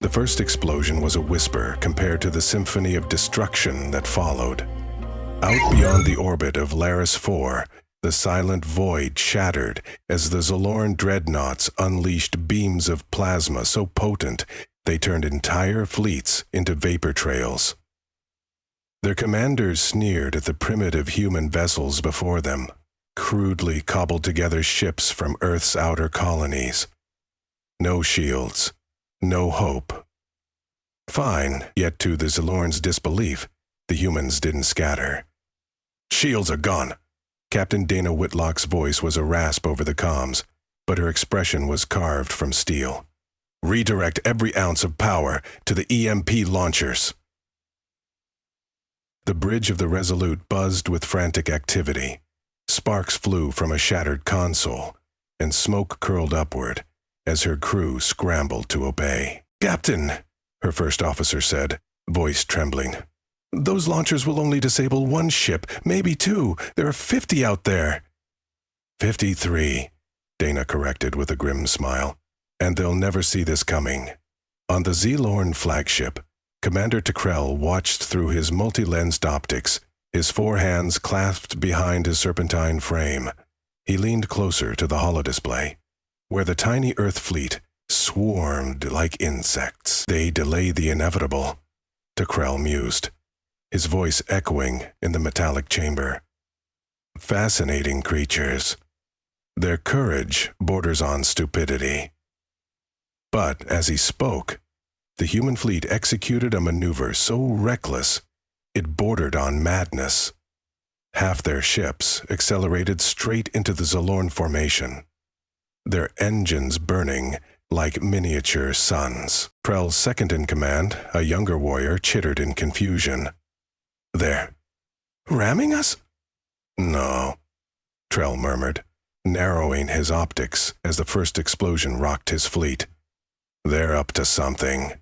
The first explosion was a whisper compared to the symphony of destruction that followed. Out beyond the orbit of Laris 4, the silent void shattered as the Zaloran dreadnoughts unleashed beams of plasma so potent they turned entire fleets into vapor trails. Their commanders sneered at the primitive human vessels before them, crudely cobbled together ships from Earth's outer colonies. No shields, no hope. Fine, yet to the Zalorans' disbelief, the humans didn't scatter. "Shields are gone." Captain Dana Whitlock's voice was a rasp over the comms, but her expression was carved from steel. "Redirect every ounce of power to the EMP launchers." The bridge of the Resolute buzzed with frantic activity. Sparks flew from a shattered console, and smoke curled upward as her crew scrambled to obey. "Captain," her first officer said, voice trembling, "those launchers will only disable one ship, maybe two. There are 50 out there." 53, Dana corrected with a grim smile. "And they'll never see this coming." On the Zalorn flagship, Commander Tekrell watched through his multi-lensed optics, his four hands clasped behind his serpentine frame. He leaned closer to the holodisplay, where the tiny Earth fleet swarmed like insects. "They delay the inevitable," Tekrell mused, his voice echoing in the metallic chamber. "Fascinating creatures. Their courage borders on stupidity." But as he spoke, the human fleet executed a maneuver so reckless it bordered on madness. Half their ships accelerated straight into the Zalorn formation, their engines burning like miniature suns. Krell's second-in-command, a younger warrior, chittered in confusion. "They're ramming us?" "No," Trell murmured, narrowing his optics as the first explosion rocked his fleet. "They're up to something."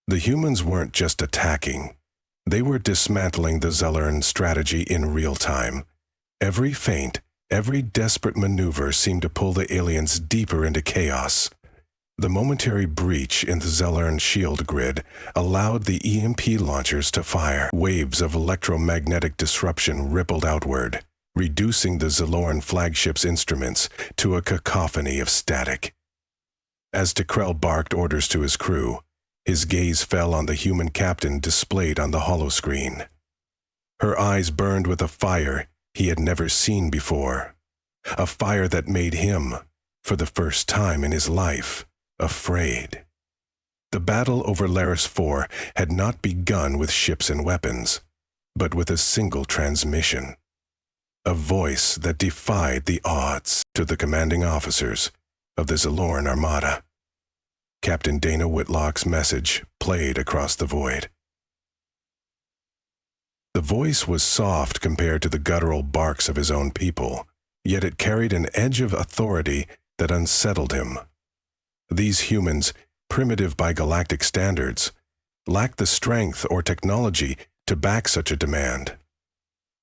The humans weren't just attacking. They were dismantling the Zaloran strategy in real time. Every feint, every desperate maneuver seemed to pull the aliens deeper into chaos. The momentary breach in the Zaloran shield grid allowed the EMP launchers to fire. Waves of electromagnetic disruption rippled outward, reducing the Zaloran flagship's instruments to a cacophony of static. As Tekrell barked orders to his crew, his gaze fell on the human captain displayed on the holoscreen. Her eyes burned with a fire he had never seen before, a fire that made him, for the first time in his life, afraid. The battle over Laris 4 had not begun with ships and weapons, but with a single transmission. A voice that defied the odds. To the commanding officers of the Zaloran Armada, Captain Dana Whitlock's message played across the void. The voice was soft compared to the guttural barks of his own people, yet it carried an edge of authority that unsettled him. These humans, primitive by galactic standards, lacked the strength or technology to back such a demand.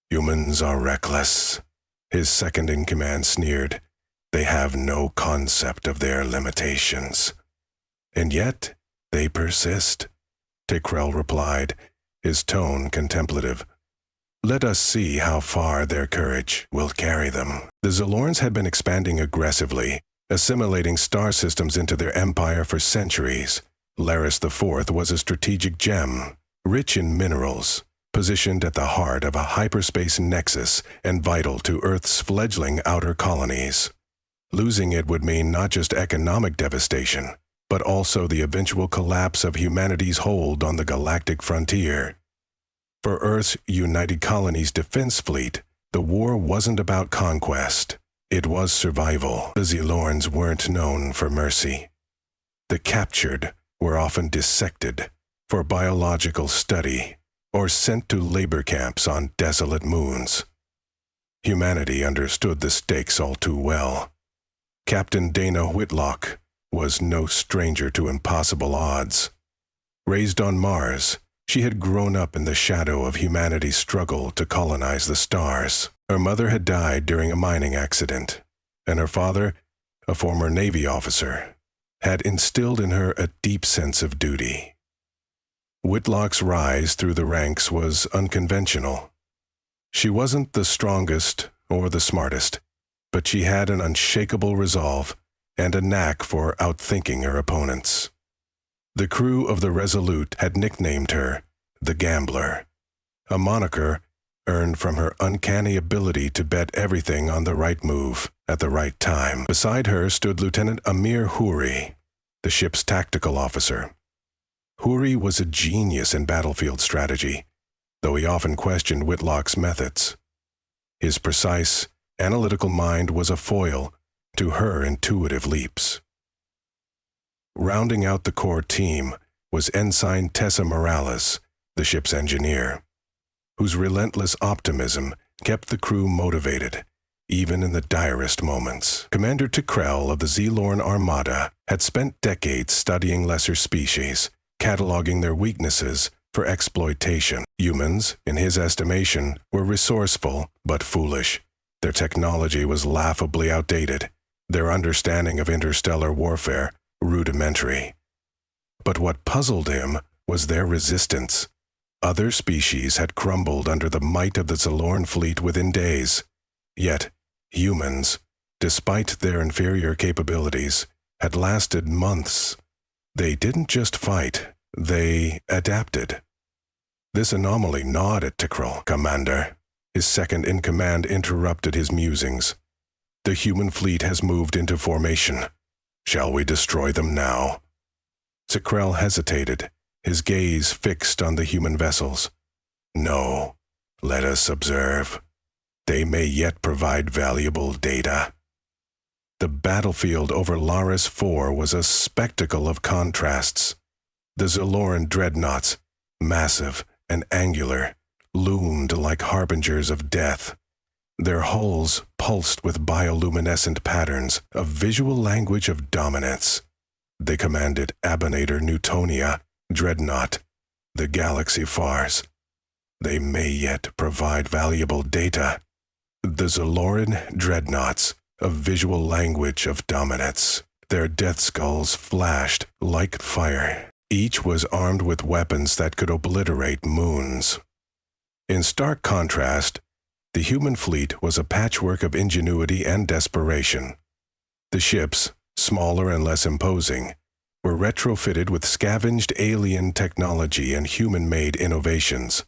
"Humans are reckless," his second-in-command sneered. "They have no concept of their limitations. And yet, they persist," Tekrell replied, his tone contemplative. "Let us see how far their courage will carry them." The Zalorans had been expanding aggressively, assimilating star systems into their empire for centuries. Laris IV was a strategic gem, rich in minerals, positioned at the heart of a hyperspace nexus and vital to Earth's fledgling outer colonies. Losing it would mean not just economic devastation, but also the eventual collapse of humanity's hold on the galactic frontier. For Earth's United Colonies defense fleet, the war wasn't about conquest. It was survival. The Zalorans weren't known for mercy. The captured were often dissected for biological study or sent to labor camps on desolate moons. Humanity understood the stakes all too well. Captain Dana Whitlock was no stranger to impossible odds. Raised on Mars, she had grown up in the shadow of humanity's struggle to colonize the stars. Her mother had died during a mining accident, and her father, a former Navy officer, had instilled in her a deep sense of duty. Whitlock's rise through the ranks was unconventional. She wasn't the strongest or the smartest, but she had an unshakable resolve and a knack for outthinking her opponents. The crew of the Resolute had nicknamed her the Gambler, a moniker earned from her uncanny ability to bet everything on the right move at the right time. Beside her stood Lieutenant Amir Houri, the ship's tactical officer. Houri was a genius in battlefield strategy, though he often questioned Whitlock's methods. His precise, analytical mind was a foil to her intuitive leaps. Rounding out the core team was Ensign Tessa Morales, the ship's engineer, whose relentless optimism kept the crew motivated, even in the direst moments. Commander Tikrell of the Zilorn Armada had spent decades studying lesser species, cataloging their weaknesses for exploitation. Humans, in his estimation, were resourceful but foolish. Their technology was laughably outdated, their understanding of interstellar warfare rudimentary. But what puzzled him was their resistance. Other species had crumbled under the might of the Zilorn fleet within days. Yet, humans, despite their inferior capabilities, had lasted months. They didn't just fight, they adapted. This anomaly gnawed at Tikrell. "Commander," his second-in-command interrupted his musings. "The human fleet has moved into formation. Shall we destroy them now?" Tikrell hesitated, his gaze fixed on the human vessels. "No, let us observe. They may yet provide valuable data." The battlefield over Laris IV was a spectacle of contrasts. The Zilorn dreadnoughts, massive and angular, loomed like harbingers of death. Their hulls pulsed with bioluminescent patterns, a visual language of dominance. They commanded Abonator Newtonia, Dreadnought, the Galaxy Fars. They may yet provide valuable data. The Ziloran dreadnoughts, a visual language of dominance. Their death skulls flashed like fire. Each was armed with weapons that could obliterate moons. In stark contrast, the human fleet was a patchwork of ingenuity and desperation. The ships, smaller and less imposing, were retrofitted with scavenged alien technology and human-made innovations.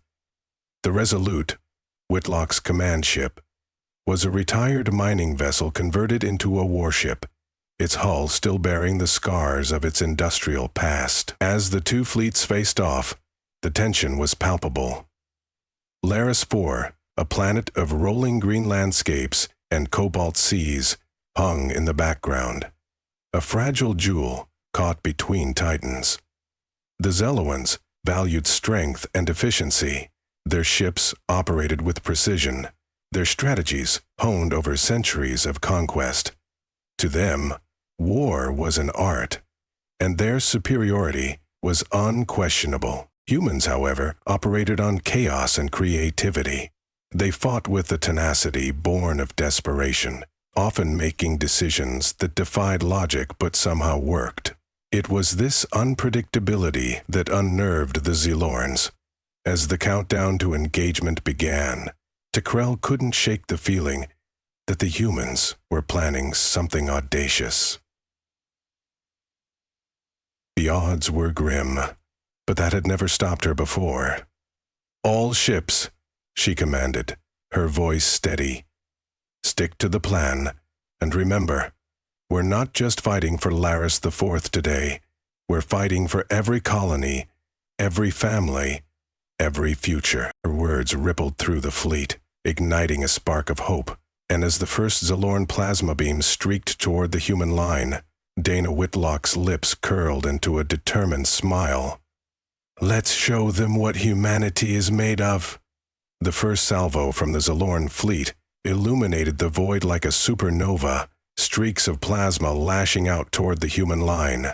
The Resolute, Whitlock's command ship, was a retired mining vessel converted into a warship, its hull still bearing the scars of its industrial past. As the two fleets faced off, the tension was palpable. Laris IV, a planet of rolling green landscapes and cobalt seas, hung in the background, a fragile jewel caught between titans. The Zeloans valued strength and efficiency. Their ships operated with precision, their strategies honed over centuries of conquest. To them, war was an art, and their superiority was unquestionable. Humans, however, operated on chaos and creativity. They fought with a tenacity born of desperation, often making decisions that defied logic but somehow worked. It was this unpredictability that unnerved the Zilorns. As the countdown to engagement began, Tikrell couldn't shake the feeling that the humans were planning something audacious. The odds were grim, but that had never stopped her before. "All ships," she commanded, her voice steady. "Stick to the plan, and remember, we're not just fighting for Laris IV today. We're fighting for every colony, every family, every future." Her words rippled through the fleet, igniting a spark of hope, and as the first Zilorn plasma beam streaked toward the human line, Dana Whitlock's lips curled into a determined smile. "Let's show them what humanity is made of." The first salvo from the Zilorn fleet illuminated the void like a supernova, streaks of plasma lashing out toward the human line.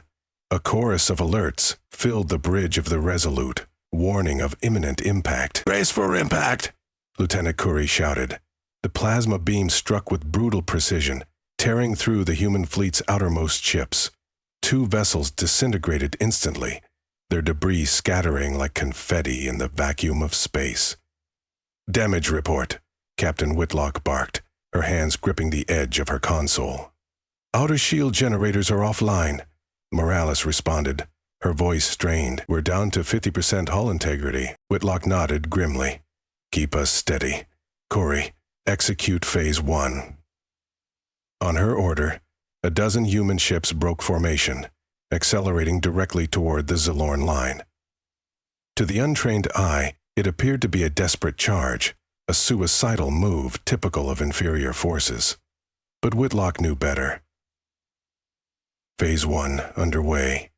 A chorus of alerts filled the bridge of the Resolute, warning of imminent impact. "Brace for impact!" Lieutenant Curry shouted. The plasma beam struck with brutal precision, tearing through the human fleet's outermost ships. 2 vessels disintegrated instantly, their debris scattering like confetti in the vacuum of space. "Damage report," Captain Whitlock barked, her hands gripping the edge of her console. "Outer shield generators are offline," Morales responded, her voice strained. "We're down to 50% hull integrity." Whitlock nodded grimly. "Keep us steady. Corey, execute Phase 1. On her order, a dozen human ships broke formation, accelerating directly toward the Zalorn line. To the untrained eye, it appeared to be a desperate charge, a suicidal move typical of inferior forces. But Whitlock knew better. Phase 1 underway,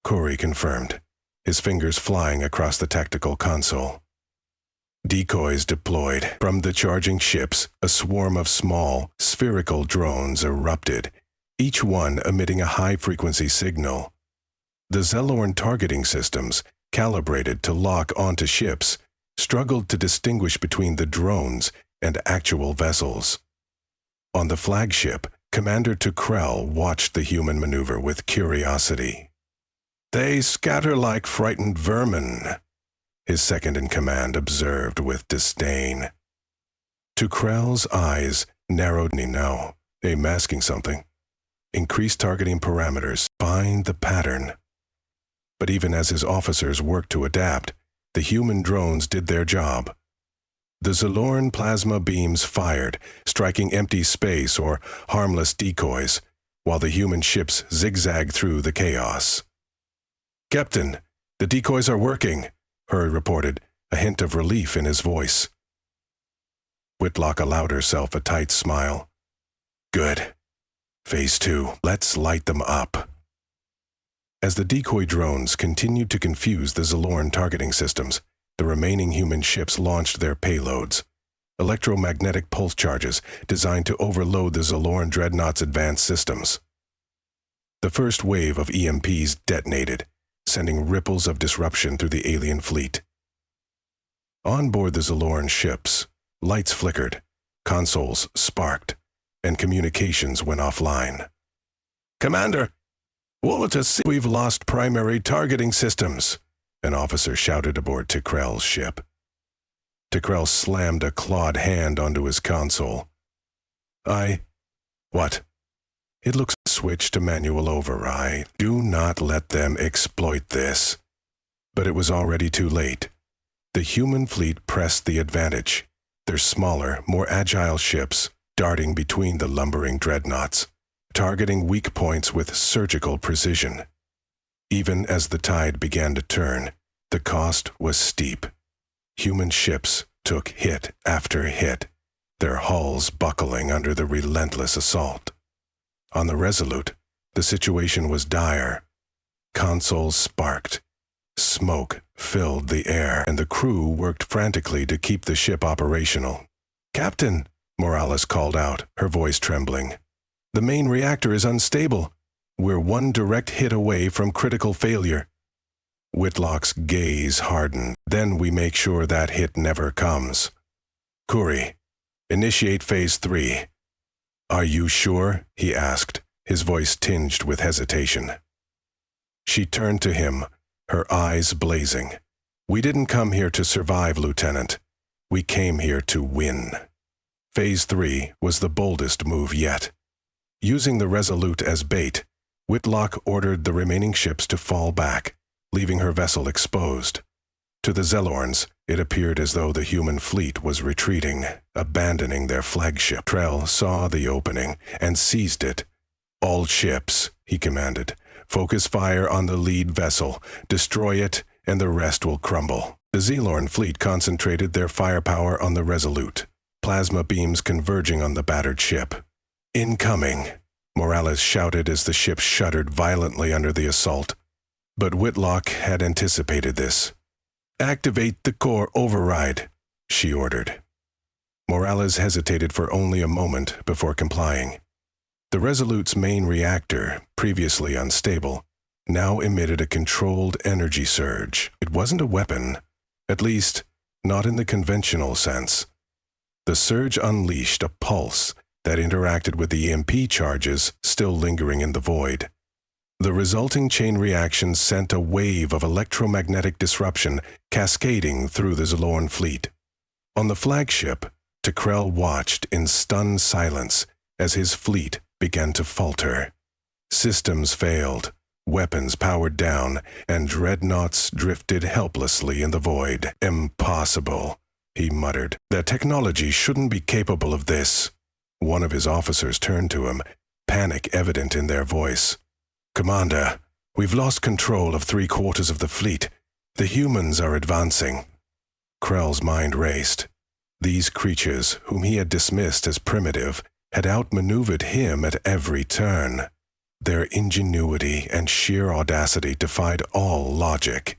Corey confirmed, his fingers flying across the tactical console. Decoys deployed. From the charging ships, a swarm of small, spherical drones erupted, each one emitting a high-frequency signal. The Zalorn targeting systems, calibrated to lock onto ships, struggled to distinguish between the drones and actual vessels. On the flagship, Commander Tukrell watched the human maneuver with curiosity. "They scatter like frightened vermin," his second-in-command observed with disdain. Tukrell's eyes narrowed. "No, they masking something. Increase targeting parameters. Find the pattern." But even as his officers worked to adapt, the human drones did their job. The Zalorn plasma beams fired, striking empty space or harmless decoys, while the human ships zigzagged through the chaos. "Captain, the decoys are working," Hurd reported, a hint of relief in his voice. Whitlock allowed herself a tight smile. "Good. Phase 2, let's light them up." As the decoy drones continued to confuse the Zalorn targeting systems, the remaining human ships launched their payloads, electromagnetic pulse charges designed to overload the Zalorn dreadnought's advanced systems. The first wave of EMPs detonated, sending ripples of disruption through the alien fleet. On board the Zalorn ships, lights flickered, consoles sparked, and communications went offline. "Commander, woe to see we've lost primary targeting systems," an officer shouted aboard Tukrell's ship. Tukrell slammed a clawed hand onto his console. What? It looks switch to manual override. Do not let them exploit this." But it was already too late. The human fleet pressed the advantage, their smaller, more agile ships darting between the lumbering dreadnoughts, targeting weak points with surgical precision. Even as the tide began to turn, the cost was steep. Human ships took hit after hit, their hulls buckling under the relentless assault. On the Resolute, the situation was dire. Consoles sparked. Smoke filled the air, and the crew worked frantically to keep the ship operational. "Captain," Morales called out, her voice trembling. "The main reactor is unstable. We're one direct hit away from critical failure." Whitlock's gaze hardened. "Then we make sure that hit never comes. Corey, initiate Phase 3. "Are you sure?" he asked, his voice tinged with hesitation. She turned to him, her eyes blazing. "We didn't come here to survive, Lieutenant. We came here to win." Phase 3 was the boldest move yet. Using the Resolute as bait, Whitlock ordered the remaining ships to fall back, leaving her vessel exposed. To the Zalorns, it appeared as though the human fleet was retreating, abandoning their flagship. Trell saw the opening and seized it. "All ships," he commanded, "focus fire on the lead vessel, destroy it, and the rest will crumble." The Zalorn fleet concentrated their firepower on the Resolute, plasma beams converging on the battered ship. "Incoming," Morales shouted as the ship shuddered violently under the assault. But Whitlock had anticipated this. "Activate the core override," she ordered. Morales hesitated for only a moment before complying. The Resolute's main reactor, previously unstable, now emitted a controlled energy surge. It wasn't a weapon, at least not in the conventional sense. The surge unleashed a pulse that interacted with the EMP charges still lingering in the void. The resulting chain reaction sent a wave of electromagnetic disruption cascading through the Zalorn fleet. On the flagship, Tekrel watched in stunned silence as his fleet began to falter. Systems failed, weapons powered down, and dreadnoughts drifted helplessly in the void. "Impossible," he muttered. "Their technology shouldn't be capable of this." One of his officers turned to him, panic evident in their voice. "Commander, we've lost control of 3/4 of the fleet. The humans are advancing." Krell's mind raced. These creatures, whom he had dismissed as primitive, had outmaneuvered him at every turn. Their ingenuity and sheer audacity defied all logic.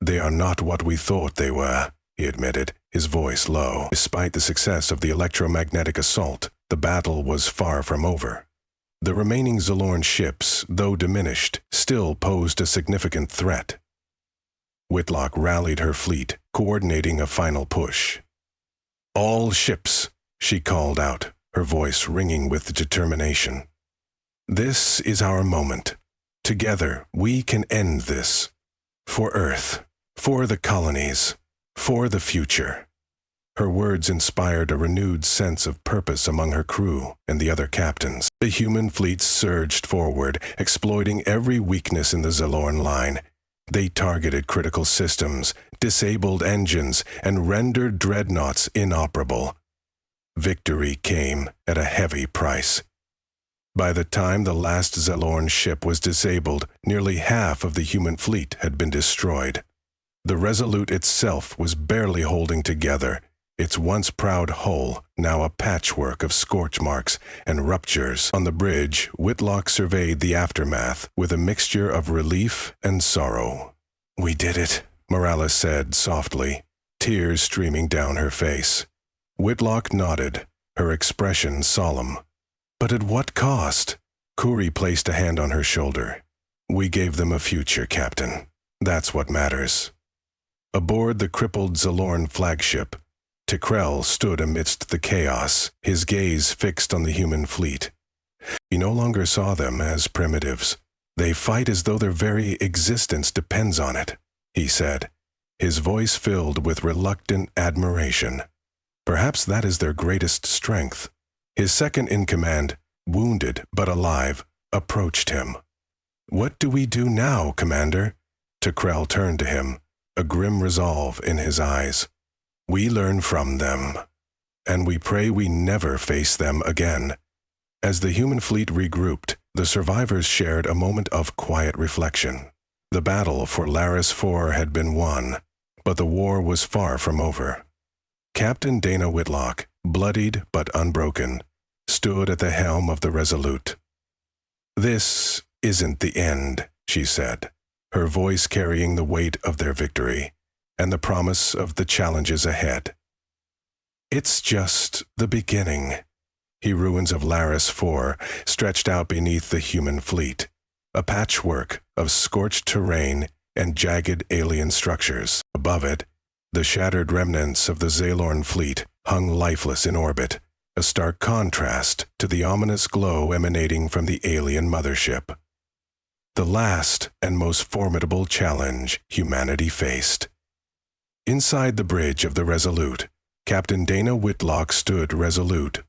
"They are not what we thought they were," he admitted, his voice low. Despite the success of the electromagnetic assault, the battle was far from over. The remaining Zalorn ships, though diminished, still posed a significant threat. Whitlock rallied her fleet, coordinating a final push. "All ships," she called out, her voice ringing with determination. "This is our moment. Together, we can end this. For Earth, for the colonies, for the future." Her words inspired a renewed sense of purpose among her crew and the other captains. The human fleet surged forward, exploiting every weakness in the Zalorn line. They targeted critical systems, disabled engines, and rendered dreadnoughts inoperable. Victory came at a heavy price. By the time the last Zalorn ship was disabled, nearly half of the human fleet had been destroyed. The Resolute itself was barely holding together, its once proud hull now a patchwork of scorch marks and ruptures. On the bridge, Whitlock surveyed the aftermath with a mixture of relief and sorrow. "We did it," Morales said softly, tears streaming down her face. Whitlock nodded, her expression solemn. "But at what cost?" Kuri placed a hand on her shoulder. "We gave them a future, Captain. That's what matters." Aboard the crippled Zalorn flagship, Tekrel stood amidst the chaos, his gaze fixed on the human fleet. He no longer saw them as primitives. "They fight as though their very existence depends on it," he said, his voice filled with reluctant admiration. Perhaps that is their greatest strength. His second-in-command, wounded but alive, approached him. "What do we do now, Commander?" Tekrel turned to him, a grim resolve in his eyes. "We learn from them, and we pray we never face them again." As the human fleet regrouped, the survivors shared a moment of quiet reflection. The battle for Laris IV had been won, but the war was far from over. Captain Dana Whitlock, bloodied but unbroken, stood at the helm of the Resolute. "This isn't the end," she said, her voice carrying the weight of their victory and the promise of the challenges ahead. "It's just the beginning." The ruins of Laris IV stretched out beneath the human fleet, a patchwork of scorched terrain and jagged alien structures. Above it, the shattered remnants of the Zalorn fleet hung lifeless in orbit, a stark contrast to the ominous glow emanating from the alien mothership. The last and most formidable challenge humanity faced. Inside the bridge of the Resolute, Captain Dana Whitlock stood resolute,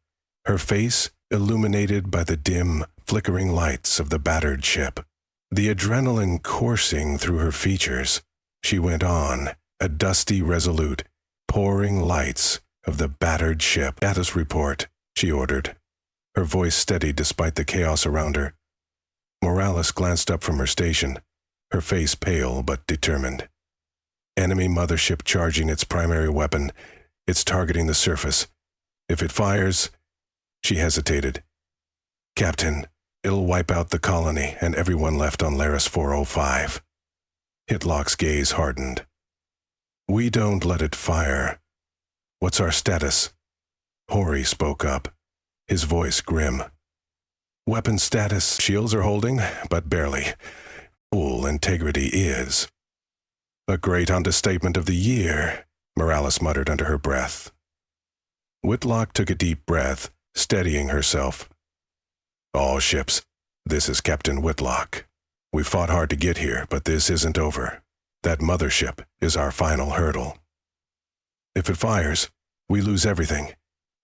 her face illuminated by the dim, flickering lights of the battered ship. The adrenaline coursing through her features, she went on, a dusty Resolute, pouring lights of the battered ship. "Status report," she ordered, her voice steady despite the chaos around her. Morales glanced up from her station, her face pale but determined. "Enemy mothership charging its primary weapon. It's targeting the surface. If it fires..." She hesitated. "Captain, it'll wipe out the colony and everyone left on Laris 405. Whitlock's gaze hardened. "We don't let it fire. What's our status?" Hori spoke up, his voice grim. "Weapon status, shields are holding, but barely. Full integrity is." "A great understatement of the year," Morales muttered under her breath. Whitlock took a deep breath, steadying herself. "All ships, this is Captain Whitlock. We fought hard to get here, but this isn't over. That mothership is our final hurdle. If it fires, we lose everything.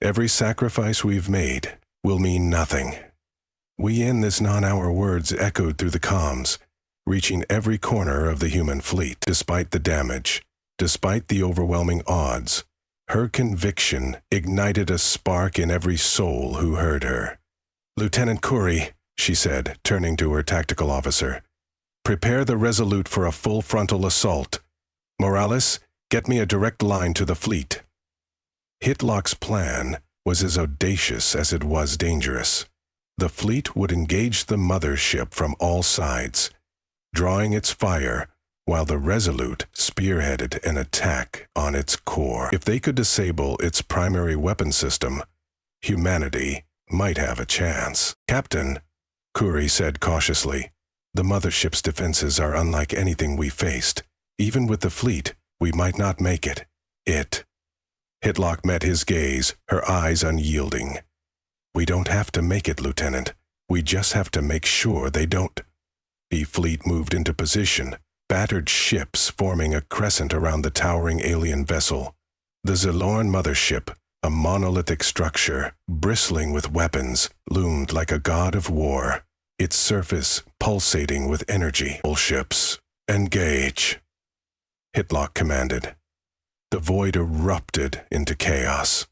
Every sacrifice we've made will mean nothing. We in this non-hour words echoed through the comms, reaching every corner of the human fleet. Despite the damage, despite the overwhelming odds, her conviction ignited a spark in every soul who heard her. "Lieutenant Curry," she said, turning to her tactical officer, "prepare the Resolute for a full frontal assault. Morales, get me a direct line to the fleet." Hitlock's plan was as audacious as it was dangerous. The fleet would engage the mothership from all sides, drawing its fire while the Resolute spearheaded an attack on its core. If they could disable its primary weapon system, humanity might have a chance. "Captain," Curry said cautiously, "the mothership's defenses are unlike anything we faced. Even with the fleet, we might not make it." Hitlock met his gaze, her eyes unyielding. "We don't have to make it, Lieutenant. We just have to make sure they don't." The fleet moved into position, battered ships forming a crescent around the towering alien vessel. The Zilorn mothership, a monolithic structure, bristling with weapons, loomed like a god of war, its surface pulsating with energy. "All ships, engage," Hitlock commanded. The void erupted into chaos.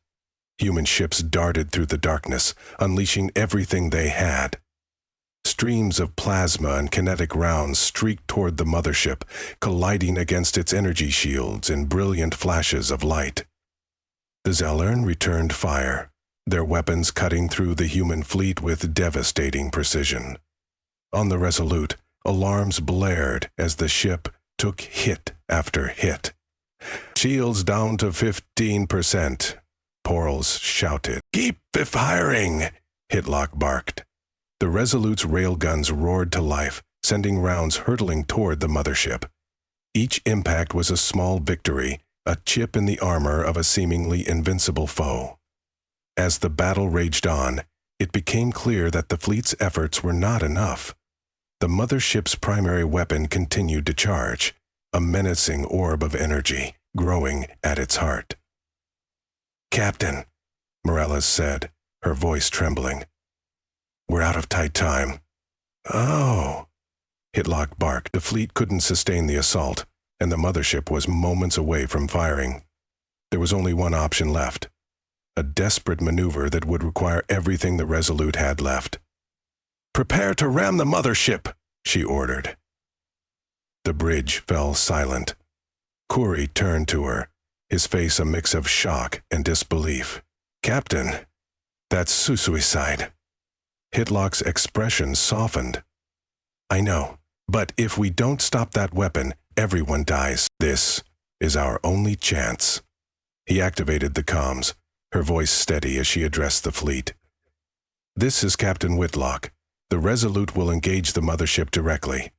Human ships darted through the darkness, unleashing everything they had. Streams of plasma and kinetic rounds streaked toward the mothership, colliding against its energy shields in brilliant flashes of light. The Zilorn returned fire, their weapons cutting through the human fleet with devastating precision. On the Resolute, alarms blared as the ship took hit after hit. "Shields down to 15%, Porals shouted. "Keep firing," Hitlock barked. The Resolute's railguns roared to life, sending rounds hurtling toward the mothership. Each impact was a small victory, a chip in the armor of a seemingly invincible foe. As the battle raged on, it became clear that the fleet's efforts were not enough. The mothership's primary weapon continued to charge, a menacing orb of energy growing at its heart. "Captain," Morales said, her voice trembling, "we're out of tight time." "Oh," Hitlock barked. The fleet couldn't sustain the assault, and the mothership was moments away from firing. There was only one option left, a desperate maneuver that would require everything the Resolute had left. "Prepare to ram the mothership," she ordered. The bridge fell silent. Curry turned to her, his face a mix of shock and disbelief. "Captain, that's suicide." Hitlock's expression softened. "I know, but if we don't stop that weapon, everyone dies. This is our only chance." He activated the comms, her voice steady as she addressed the fleet. "This is Captain Whitlock. The Resolute will engage the mothership directly.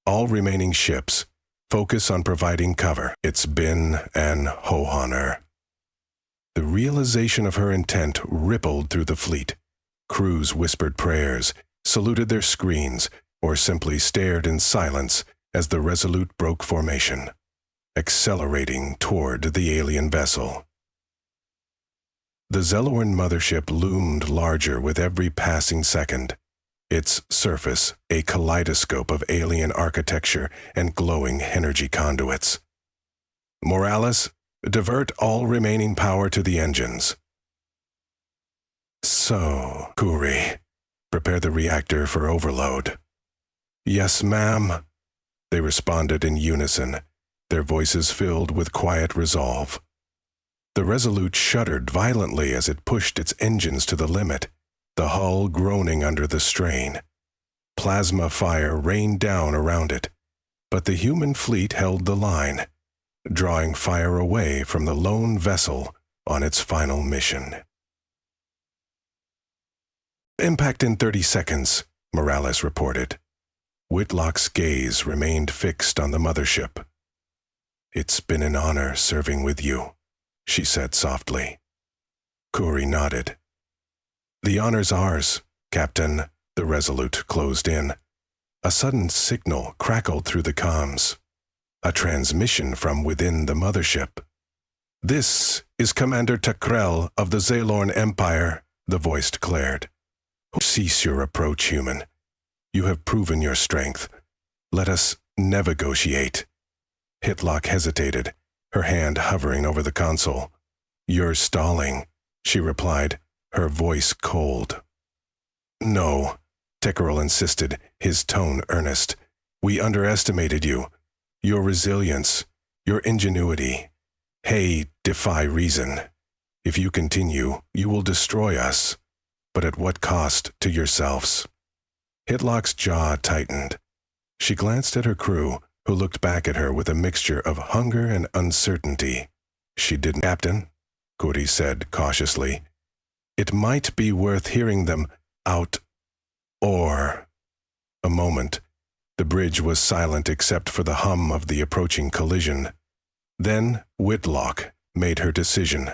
All remaining ships, focus on providing cover. It's been an honor." The realization of her intent rippled through the fleet. Crews whispered prayers, saluted their screens, or simply stared in silence as the Resolute broke formation, accelerating toward the alien vessel. The Zilorn mothership loomed larger with every passing second, its surface a kaleidoscope of alien architecture and glowing energy conduits. "Morales, divert all remaining power to the engines." "So, Curry, prepare the reactor for overload." "Yes, ma'am," they responded in unison, their voices filled with quiet resolve. The Resolute shuddered violently as it pushed its engines to the limit, the hull groaning under the strain. Plasma fire rained down around it, but the human fleet held the line, drawing fire away from the lone vessel on its final mission. "Impact in 30 seconds, Morales reported. Whitlock's gaze remained fixed on the mothership. "It's been an honor serving with you," she said softly. Curry nodded. "The honor's ours, Captain," the Resolute closed in. A sudden signal crackled through the comms. A transmission from within the mothership. "This is Commander Takrel of the Zaylorn Empire," the voice declared. "Cease your approach, human. You have proven your strength. Let us negotiate." Hitlock hesitated, her hand hovering over the console. "You're stalling," she replied, her voice cold. "No," Takrel insisted, his tone earnest. "We underestimated you. Your resilience, your ingenuity. Hey, defy reason. If you continue, you will destroy us. But at what cost to yourselves?" Hitlock's jaw tightened. She glanced at her crew, who looked back at her with a mixture of hunger and uncertainty. "She didn't, Captain," Cody said cautiously. "It might be worth hearing them out. Or—" A moment. The bridge was silent except for the hum of the approaching collision. Then Whitlock made her decision.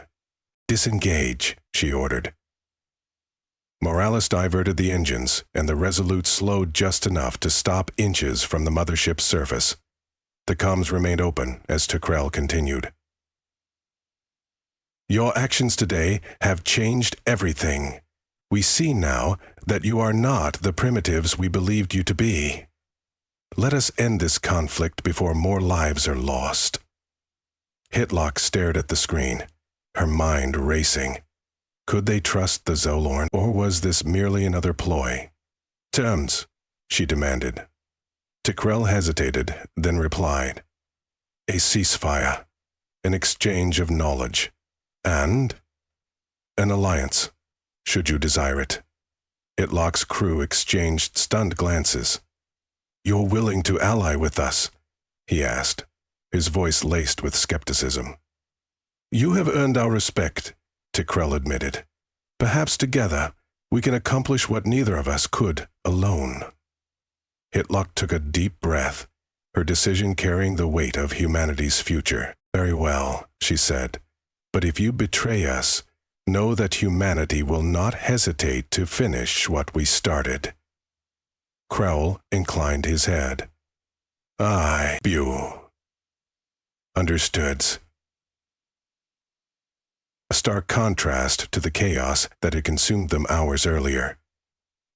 "Disengage," she ordered. Morales diverted the engines, and the Resolute slowed just enough to stop inches from the mothership's surface. The comms remained open as Takrel continued. "Your actions today have changed everything. We see now that you are not the primitives we believed you to be. Let us end this conflict before more lives are lost." Hitlock stared at the screen, her mind racing. Could they trust the Zolorn, or was this merely another ploy? "Terms," she demanded. Takrel hesitated, then replied. "A ceasefire, an exchange of knowledge, and an alliance, should you desire it." Hitlock's crew exchanged stunned glances. "You're willing to ally with us?" he asked, his voice laced with skepticism. "You have earned our respect," Takrel admitted. "Perhaps together we can accomplish what neither of us could alone." Hitlock took a deep breath, her decision carrying the weight of humanity's future. "Very well," she said. "But if you betray us, know that humanity will not hesitate to finish what we started." Crowell inclined his head. "Aye, you." "Understood." A stark contrast to the chaos that had consumed them hours earlier.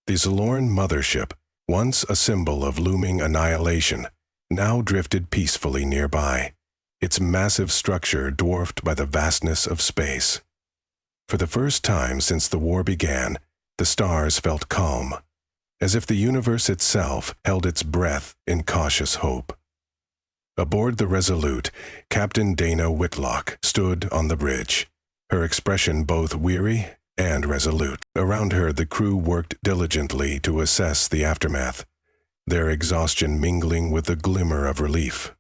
The Zolorn mothership, once a symbol of looming annihilation, now drifted peacefully nearby, its massive structure dwarfed by the vastness of space. For the first time since the war began, the stars felt calm, as if the universe itself held its breath in cautious hope. Aboard the Resolute, Captain Dana Whitlock stood on the bridge, her expression both weary and resolute. Around her, the crew worked diligently to assess the aftermath, their exhaustion mingling with the glimmer of relief.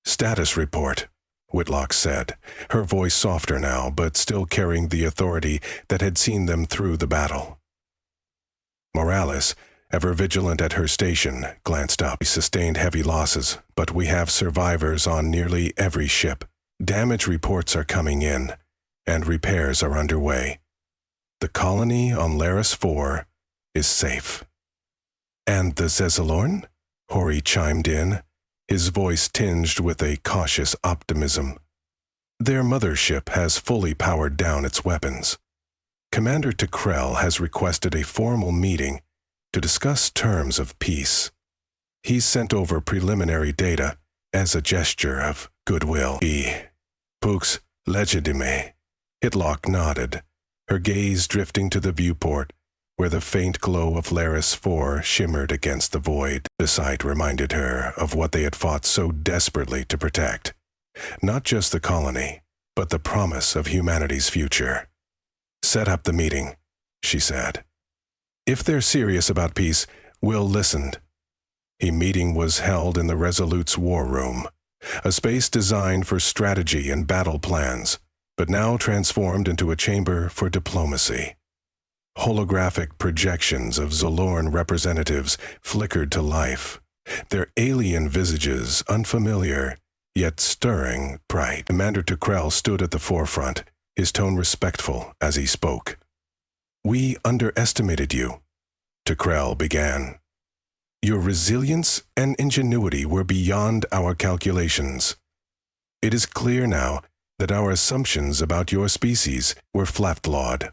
"Status report," Whitlock said, her voice softer now, but still carrying the authority that had seen them through the battle. Morales, ever vigilant at her station, glanced up. "We sustained heavy losses, but we have survivors on nearly every ship. Damage reports are coming in, and repairs are underway. The colony on Laris 4 is safe." "And the Zezalorn?" Hori chimed in, his voice tinged with a cautious optimism. "Their mothership has fully powered down its weapons. Commander Takrel has requested a formal meeting to discuss terms of peace. He's sent over preliminary data as a gesture of goodwill." "Pux legitime," Hitlock nodded, her gaze drifting to the viewport, where the faint glow of Laris 4 shimmered against the void. The sight reminded her of what they had fought so desperately to protect. Not just the colony, but the promise of humanity's future. "Set up the meeting," she said. "If they're serious about peace, we'll listen." A meeting was held in the Resolute's war room, a space designed for strategy and battle plans, but now transformed into a chamber for diplomacy. Holographic projections of Zolorn representatives flickered to life, their alien visages unfamiliar, yet stirring bright. Commander Takrel stood at the forefront, his tone respectful as he spoke. "We underestimated you," Takrel began. Your resilience and ingenuity were beyond our calculations. It is clear now that our assumptions about your species were flawed.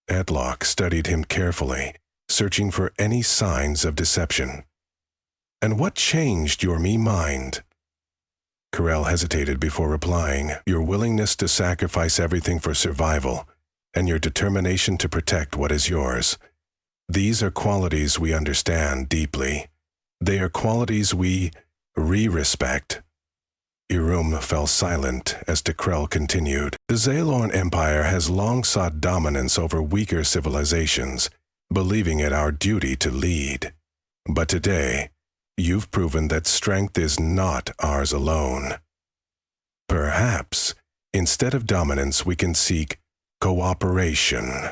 Adlock studied him carefully, searching for any signs of deception. And what changed your mind? Carell hesitated before replying. Your willingness to sacrifice everything for survival, and your determination to protect what is yours. These are qualities we understand deeply. They are qualities we respect. Irum fell silent as Carell continued. The Zaylorn Empire has long sought dominance over weaker civilizations, believing it our duty to lead. But today, you've proven that strength is not ours alone. Perhaps, instead of dominance, we can seek cooperation.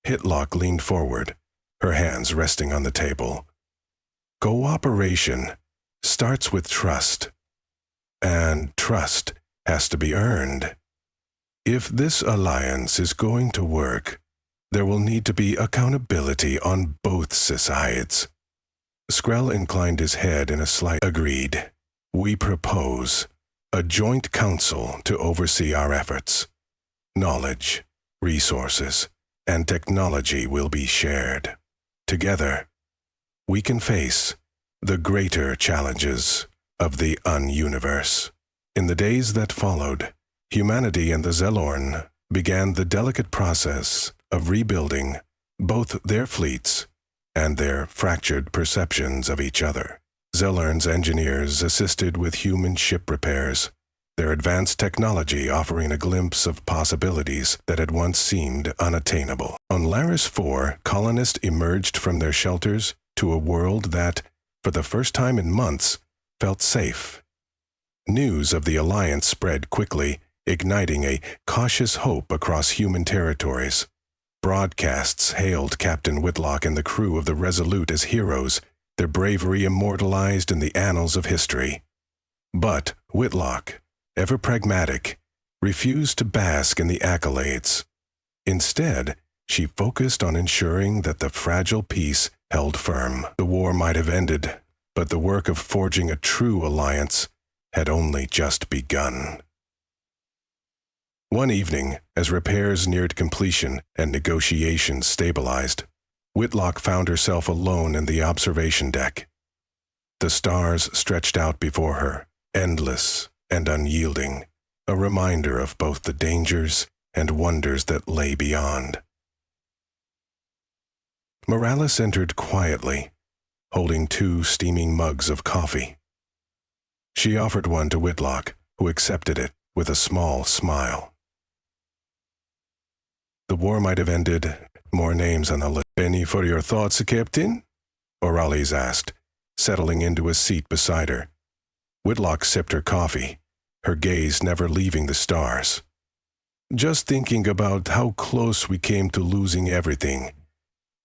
Hitlock leaned forward, her hands resting on the table. Cooperation starts with trust, and trust has to be earned. If this alliance is going to work, there will need to be accountability on both sides. Skrell inclined his head in a slight agreed. We propose a joint council to oversee our efforts. Knowledge, resources, and technology will be shared. Together, we can face the greater challenges of the universe. In the days that followed, humanity and the Zaylorn began the delicate process of rebuilding both their fleets and their fractured perceptions of each other. Zaylorn's engineers assisted with human ship repairs, their advanced technology offering a glimpse of possibilities that had once seemed unattainable. On Laris 4, colonists emerged from their shelters to a world that, for the first time in months, felt safe. News of the alliance spread quickly, igniting a cautious hope across human territories. Broadcasts hailed Captain Whitlock and the crew of the Resolute as heroes, their bravery immortalized in the annals of history. But Whitlock, ever pragmatic, refused to bask in the accolades. Instead, she focused on ensuring that the fragile peace held firm. The war might have ended, but the work of forging a true alliance had only just begun. One evening, as repairs neared completion and negotiations stabilized, Whitlock found herself alone in the observation deck. The stars stretched out before her, endless and unyielding, a reminder of both the dangers and wonders that lay beyond. Morales entered quietly, holding 2 steaming mugs of coffee. She offered one to Whitlock, who accepted it with a small smile. The war might have ended, more names on the list. Any for your thoughts, Captain? Orales asked, settling into a seat beside her. Whitlock sipped her coffee, her gaze never leaving the stars. Just thinking about how close we came to losing everything,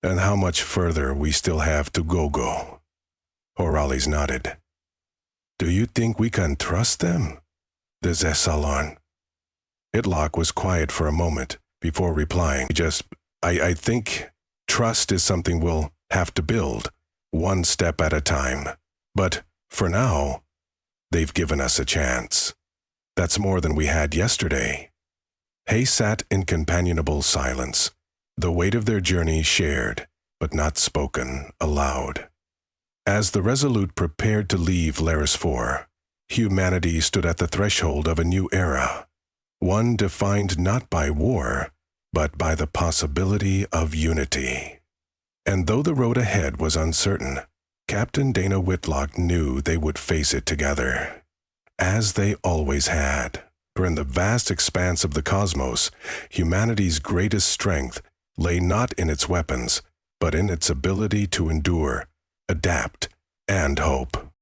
and how much further we still have to go. Orales nodded. Do you think we can trust them? The Zaylorn. Whitlock was quiet for a moment before replying. I think trust is something we'll have to build, one step at a time. But for now, they've given us a chance. That's more than we had yesterday. Hay sat in companionable silence, the weight of their journey shared, but not spoken aloud. As the Resolute prepared to leave Laris 4, humanity stood at the threshold of a new era, one defined not by war, but by the possibility of unity. And though the road ahead was uncertain, Captain Dana Whitlock knew they would face it together, as they always had. For in the vast expanse of the cosmos, humanity's greatest strength lay not in its weapons, but in its ability to endure, adapt, and hope.